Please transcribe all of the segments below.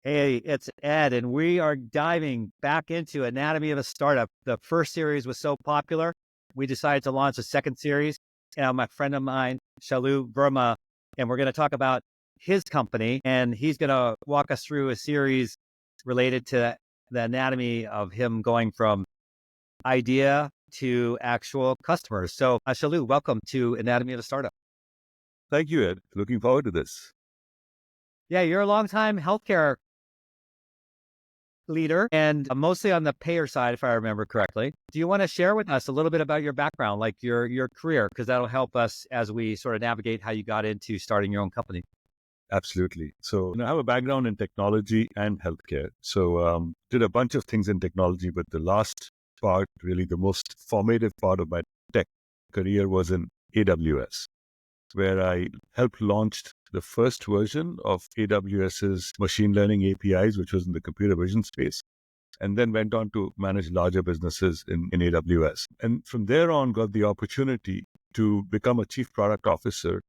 Hey, it's Ed, and we are diving back into Anatomy of a Startup. The first series was so popular, we decided to launch a second series. My friend of mine, Shailu, and we're going to talk about his company, and he's going to walk us through a series related to the anatomy of him going from idea to actual customers. So, Shailu, welcome to Anatomy of a Startup. Thank you, Ed. Looking forward to this. Yeah, you're a longtime healthcare leader and mostly on the payer side, if I remember correctly. Do you want to share with us a little bit about your background, like your career? Because that'll help us as we sort of navigate how you got into starting your own company. Absolutely. So, I have a background in technology and healthcare. So, did a bunch of things in technology, but the last part, really the most formative part of my tech career was in AWS, where I helped launch the first version of AWS's machine learning APIs, which was in the computer vision space, and then went on to manage larger businesses in AWS. And from there on, got the opportunity to become a chief product officer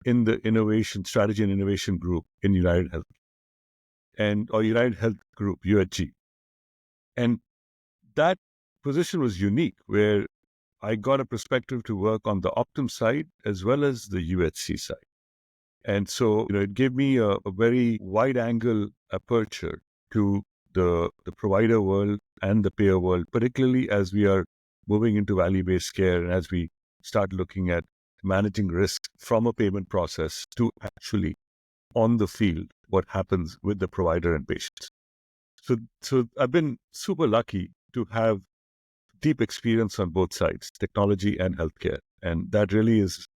in the innovation strategy and innovation group in United Health or United Health Group, UHG. And that position was unique, where I got a perspective to work on the Optum side as well as the UHC side. And so, it gave me a very wide angle aperture to the provider world and the payer world, particularly as we are moving into value-based care and as we start looking at managing risk from a payment process to actually on the field, what happens with the provider and patients. So I've been super lucky to have deep experience on both sides, technology and healthcare. And that really is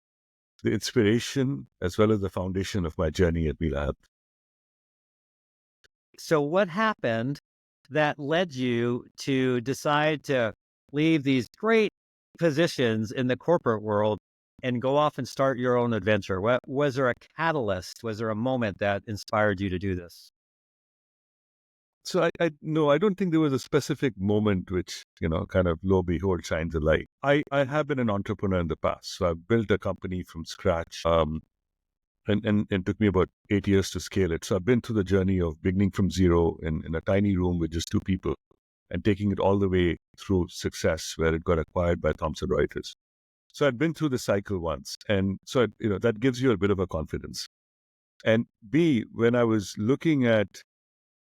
the inspiration as well as the foundation of my journey at Mila Health. So what happened that led you to decide to leave these great positions in the corporate world and go off and start your own adventure? What was there a catalyst? Was there a moment that inspired you to do this? So I no, I don't think there was a specific moment which, kind of lo behold shines a light. I have been an entrepreneur in the past. So I've built a company from scratch. And it took me about 8 years to scale it. So I've been through the journey of beginning from zero in a tiny room with just two people and taking it all the way through success where it got acquired by Thomson Reuters. So I'd been through the cycle once. And so, that gives you a bit of a confidence. And B, when I was looking at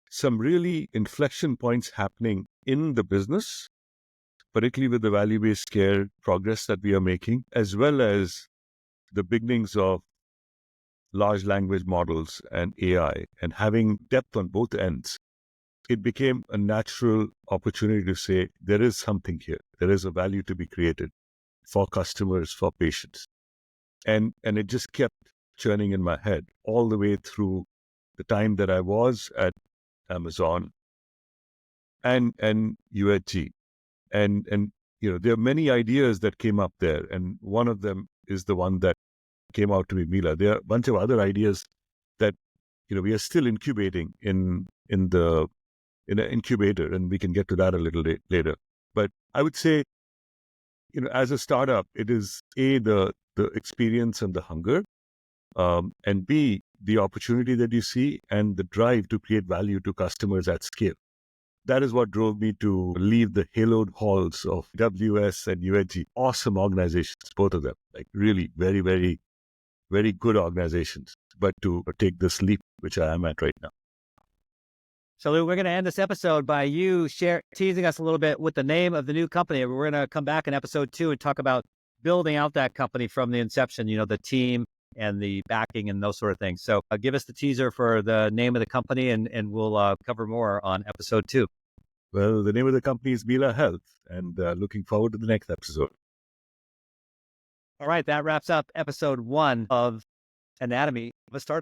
some really inflection points happening in the business, particularly with the value-based care progress that we are making, as well as the beginnings of large language models and AI, and having depth on both ends, it became a natural opportunity to say, there is something here. There is a value to be created for customers, for patients. And it just kept churning in my head all the way through the time that I was at Amazon and UHG. And there are many ideas that came up there. And one of them is the one that came out to be Mila. There are a bunch of other ideas that, we are still incubating in an incubator, and we can get to that a little later. But I would say, as a startup, it is A, the experience and the hunger, and B, the opportunity that you see and the drive to create value to customers at scale. That is what drove me to leave the haloed halls of WS and UHG. Awesome organizations, both of them, like really very, very, very good organizations, but to take this leap, which I am at right now. So Lou, we're going to end this episode by you teasing us a little bit with the name of the new company. We're going to come back in episode 2 and talk about building out that company from the inception, the team and the backing and those sort of things. So give us the teaser for the name of the company, and we'll cover more on episode 2. Well, the name of the company is Mila Health, and looking forward to the next episode. All right, that wraps up episode 1 of Anatomy of a Startup.